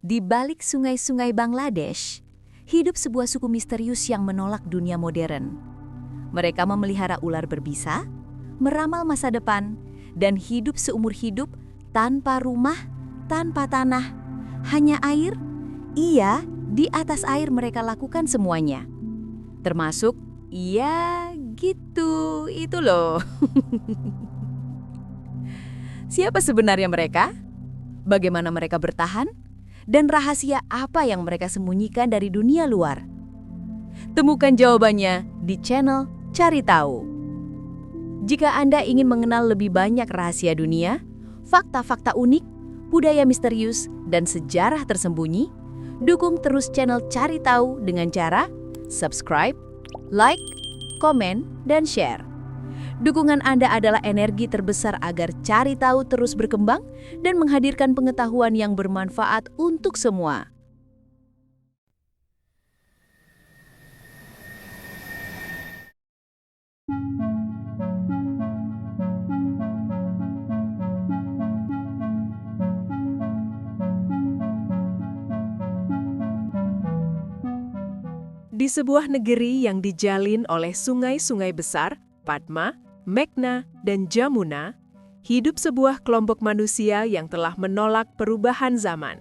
Di balik sungai-sungai Bangladesh, hidup sebuah suku misterius yang menolak dunia modern. Mereka memelihara ular berbisa, meramal masa depan, dan hidup seumur hidup tanpa rumah, tanpa tanah, hanya air. Iya, di atas air mereka lakukan semuanya. Termasuk, ya gitu, itu loh. Siapa sebenarnya mereka? Bagaimana mereka bertahan? Dan rahasia apa yang mereka sembunyikan dari dunia luar? Temukan jawabannya di channel Cari Tahu. Jika Anda ingin mengenal lebih banyak rahasia dunia, fakta-fakta unik, budaya misterius, dan sejarah tersembunyi, dukung terus channel Cari Tahu dengan cara subscribe, like, komen, dan share. Dukungan Anda adalah energi terbesar agar Cari Tahu terus berkembang dan menghadirkan pengetahuan yang bermanfaat untuk semua. Di sebuah negeri yang dijalin oleh sungai-sungai besar, Padma, Meghna, dan Jamuna, hidup sebuah kelompok manusia yang telah menolak perubahan zaman.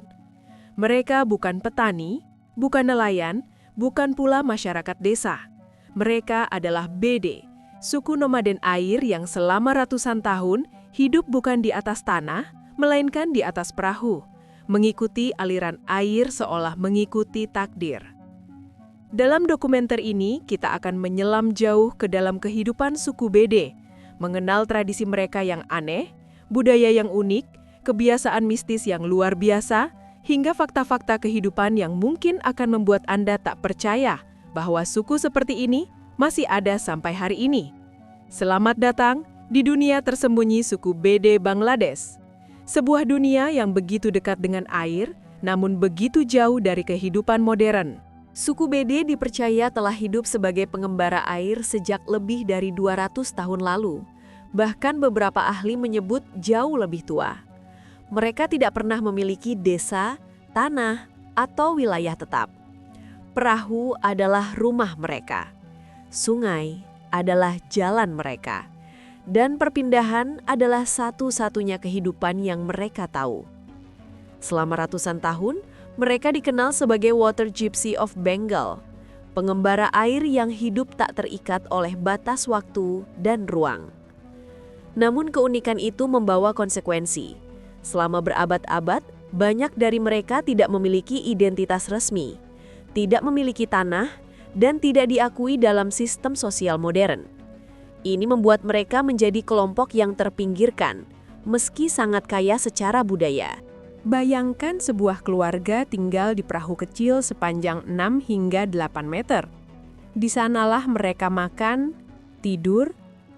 Mereka bukan petani, bukan nelayan, bukan pula masyarakat desa. Mereka adalah Bede, suku nomaden air yang selama ratusan tahun hidup bukan di atas tanah, melainkan di atas perahu, mengikuti aliran air seolah mengikuti takdir. Dalam dokumenter ini, kita akan menyelam jauh ke dalam kehidupan suku Bede, mengenal tradisi mereka yang aneh, budaya yang unik, kebiasaan mistis yang luar biasa, hingga fakta-fakta kehidupan yang mungkin akan membuat Anda tak percaya bahwa suku seperti ini masih ada sampai hari ini. Selamat datang di dunia tersembunyi suku Bede Bangladesh. Sebuah dunia yang begitu dekat dengan air, namun begitu jauh dari kehidupan modern. Suku Bede dipercaya telah hidup sebagai pengembara air sejak lebih dari 200 tahun lalu. Bahkan beberapa ahli menyebut jauh lebih tua. Mereka tidak pernah memiliki desa, tanah, atau wilayah tetap. Perahu adalah rumah mereka. Sungai adalah jalan mereka. Dan perpindahan adalah satu-satunya kehidupan yang mereka tahu. Selama ratusan tahun, mereka dikenal sebagai Water Gypsy of Bengal, pengembara air yang hidup tak terikat oleh batas waktu dan ruang. Namun keunikan itu membawa konsekuensi. Selama berabad-abad, banyak dari mereka tidak memiliki identitas resmi, tidak memiliki tanah, dan tidak diakui dalam sistem sosial modern. Ini membuat mereka menjadi kelompok yang terpinggirkan, meski sangat kaya secara budaya. Bayangkan sebuah keluarga tinggal di perahu kecil sepanjang 6 hingga 8 meter. Di sanalah mereka makan, tidur,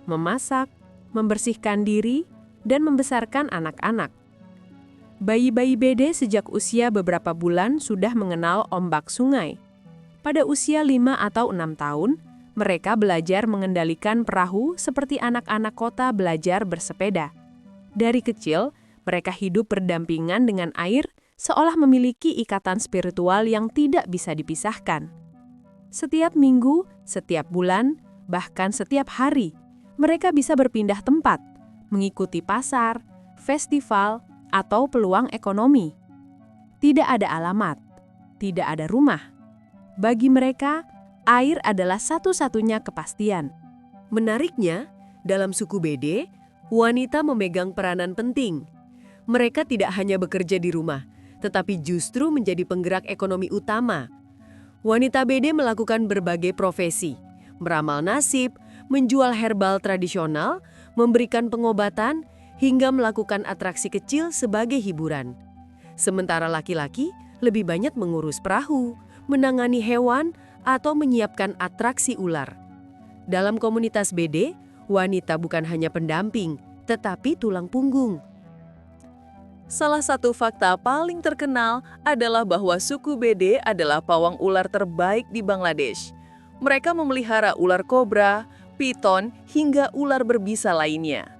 memasak, membersihkan diri, dan membesarkan anak-anak. Bayi-bayi Bede sejak usia beberapa bulan sudah mengenal ombak sungai. Pada usia 5 atau 6 tahun, mereka belajar mengendalikan perahu seperti anak-anak kota belajar bersepeda. Dari kecil, mereka hidup berdampingan dengan air seolah memiliki ikatan spiritual yang tidak bisa dipisahkan. Setiap minggu, setiap bulan, bahkan setiap hari, mereka bisa berpindah tempat, mengikuti pasar, festival, atau peluang ekonomi. Tidak ada alamat, tidak ada rumah. Bagi mereka, air adalah satu-satunya kepastian. Menariknya, dalam suku Bede, wanita memegang peranan penting. Mereka tidak hanya bekerja di rumah, tetapi justru menjadi penggerak ekonomi utama. Wanita Bede melakukan berbagai profesi, meramal nasib, menjual herbal tradisional, memberikan pengobatan, hingga melakukan atraksi kecil sebagai hiburan. Sementara laki-laki lebih banyak mengurus perahu, menangani hewan, atau menyiapkan atraksi ular. Dalam komunitas Bede, wanita bukan hanya pendamping, tetapi tulang punggung. Salah satu fakta paling terkenal adalah bahwa suku Bede adalah pawang ular terbaik di Bangladesh. Mereka memelihara ular kobra, piton, hingga ular berbisa lainnya.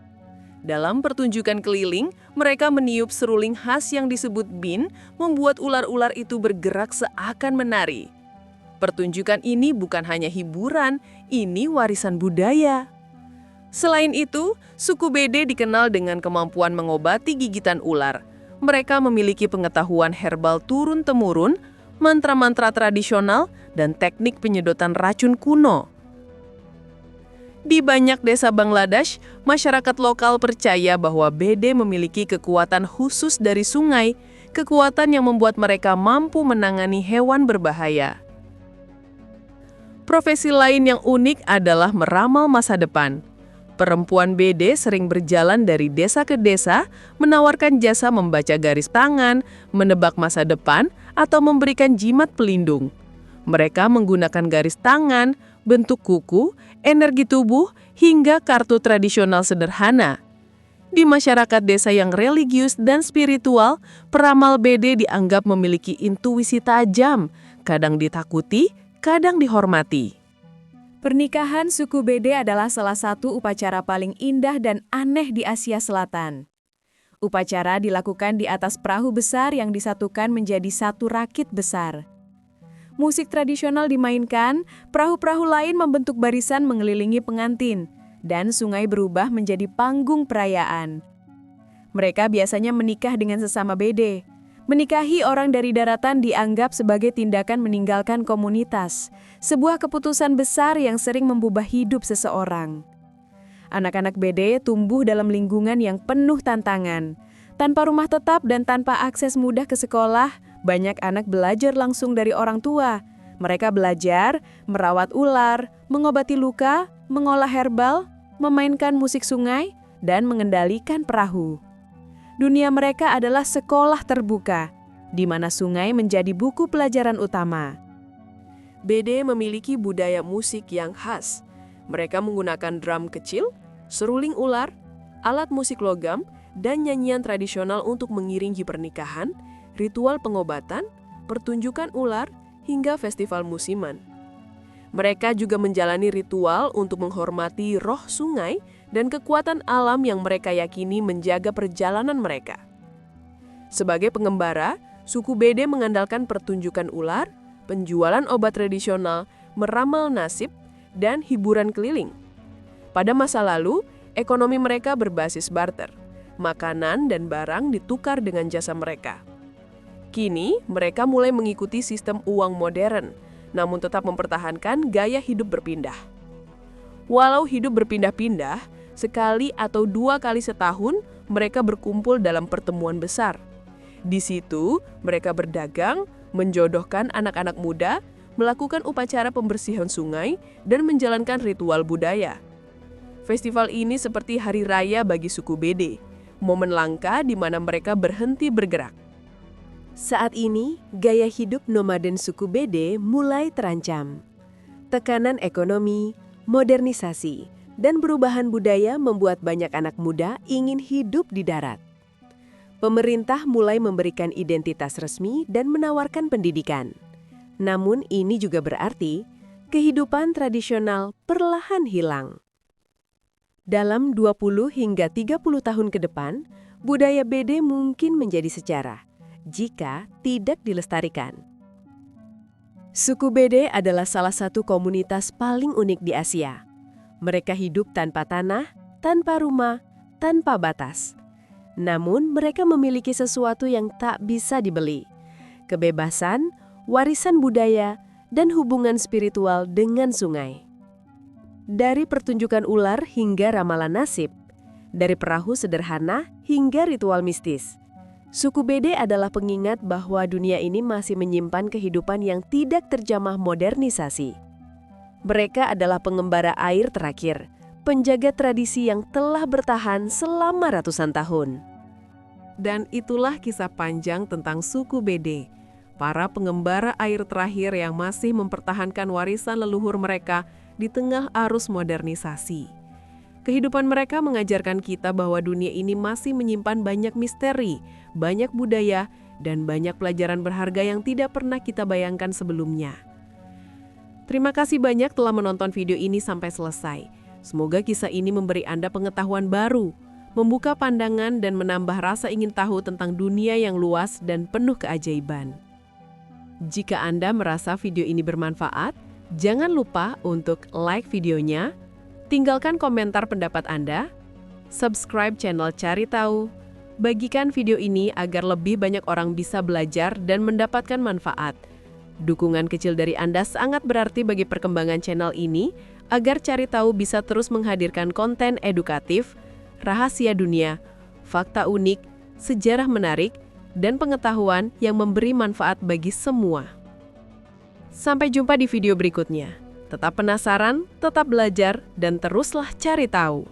Dalam pertunjukan keliling, mereka meniup seruling khas yang disebut bin, membuat ular-ular itu bergerak seakan menari. Pertunjukan ini bukan hanya hiburan, ini warisan budaya. Selain itu, suku Bede dikenal dengan kemampuan mengobati gigitan ular. Mereka memiliki pengetahuan herbal turun-temurun, mantra-mantra tradisional, dan teknik penyedotan racun kuno. Di banyak desa Bangladesh, masyarakat lokal percaya bahwa Bede memiliki kekuatan khusus dari sungai, kekuatan yang membuat mereka mampu menangani hewan berbahaya. Profesi lain yang unik adalah meramal masa depan. Perempuan Bede sering berjalan dari desa ke desa, menawarkan jasa membaca garis tangan, menebak masa depan, atau memberikan jimat pelindung. Mereka menggunakan garis tangan, bentuk kuku, energi tubuh, hingga kartu tradisional sederhana. Di masyarakat desa yang religius dan spiritual, peramal Bede dianggap memiliki intuisi tajam, kadang ditakuti, kadang dihormati. Pernikahan suku Bede adalah salah satu upacara paling indah dan aneh di Asia Selatan. Upacara dilakukan di atas perahu besar yang disatukan menjadi satu rakit besar. Musik tradisional dimainkan, perahu-perahu lain membentuk barisan mengelilingi pengantin, dan sungai berubah menjadi panggung perayaan. Mereka biasanya menikah dengan sesama Bede. Menikahi orang dari daratan dianggap sebagai tindakan meninggalkan komunitas, sebuah keputusan besar yang sering mengubah hidup seseorang. Anak-anak Bede tumbuh dalam lingkungan yang penuh tantangan. Tanpa rumah tetap dan tanpa akses mudah ke sekolah, banyak anak belajar langsung dari orang tua. Mereka belajar merawat ular, mengobati luka, mengolah herbal, memainkan musik sungai, dan mengendalikan perahu. Dunia mereka adalah sekolah terbuka, di mana sungai menjadi buku pelajaran utama. Bede memiliki budaya musik yang khas. Mereka menggunakan drum kecil, seruling ular, alat musik logam, dan nyanyian tradisional untuk mengiringi pernikahan, ritual pengobatan, pertunjukan ular, hingga festival musiman. Mereka juga menjalani ritual untuk menghormati roh sungai dan kekuatan alam yang mereka yakini menjaga perjalanan mereka. Sebagai pengembara, suku Bede mengandalkan pertunjukan ular, penjualan obat tradisional, meramal nasib, dan hiburan keliling. Pada masa lalu, ekonomi mereka berbasis barter. Makanan dan barang ditukar dengan jasa mereka. Kini, mereka mulai mengikuti sistem uang modern, namun tetap mempertahankan gaya hidup berpindah. Walau hidup berpindah-pindah, sekali atau 2 kali setahun mereka berkumpul dalam pertemuan besar. Di situ, mereka berdagang, menjodohkan anak-anak muda, melakukan upacara pembersihan sungai, dan menjalankan ritual budaya. Festival ini seperti hari raya bagi suku Bede, momen langka di mana mereka berhenti bergerak. Saat ini, gaya hidup nomaden suku Bede mulai terancam. Tekanan ekonomi, modernisasi, dan perubahan budaya membuat banyak anak muda ingin hidup di darat. Pemerintah mulai memberikan identitas resmi dan menawarkan pendidikan. Namun ini juga berarti kehidupan tradisional perlahan hilang. Dalam 20 hingga 30 tahun ke depan, budaya Bede mungkin menjadi sejarah jika tidak dilestarikan. Suku Bede adalah salah satu komunitas paling unik di Asia. Mereka hidup tanpa tanah, tanpa rumah, tanpa batas. Namun mereka memiliki sesuatu yang tak bisa dibeli: kebebasan, warisan budaya, dan hubungan spiritual dengan sungai. Dari pertunjukan ular hingga ramalan nasib, dari perahu sederhana hingga ritual mistis, suku Bede adalah pengingat bahwa dunia ini masih menyimpan kehidupan yang tidak terjamah modernisasi. Mereka adalah pengembara air terakhir, penjaga tradisi yang telah bertahan selama ratusan tahun. Dan itulah kisah panjang tentang suku Bede, para pengembara air terakhir yang masih mempertahankan warisan leluhur mereka di tengah arus modernisasi. Kehidupan mereka mengajarkan kita bahwa dunia ini masih menyimpan banyak misteri, banyak budaya, dan banyak pelajaran berharga yang tidak pernah kita bayangkan sebelumnya. Terima kasih banyak telah menonton video ini sampai selesai. Semoga kisah ini memberi Anda pengetahuan baru, membuka pandangan dan menambah rasa ingin tahu tentang dunia yang luas dan penuh keajaiban. Jika Anda merasa video ini bermanfaat, jangan lupa untuk like videonya, tinggalkan komentar pendapat Anda, subscribe channel Cari Tahu, bagikan video ini agar lebih banyak orang bisa belajar dan mendapatkan manfaat. Dukungan kecil dari Anda sangat berarti bagi perkembangan channel ini agar Cari Tahu bisa terus menghadirkan konten edukatif, rahasia dunia, fakta unik, sejarah menarik, dan pengetahuan yang memberi manfaat bagi semua. Sampai jumpa di video berikutnya. Tetap penasaran, tetap belajar, dan teruslah cari tahu.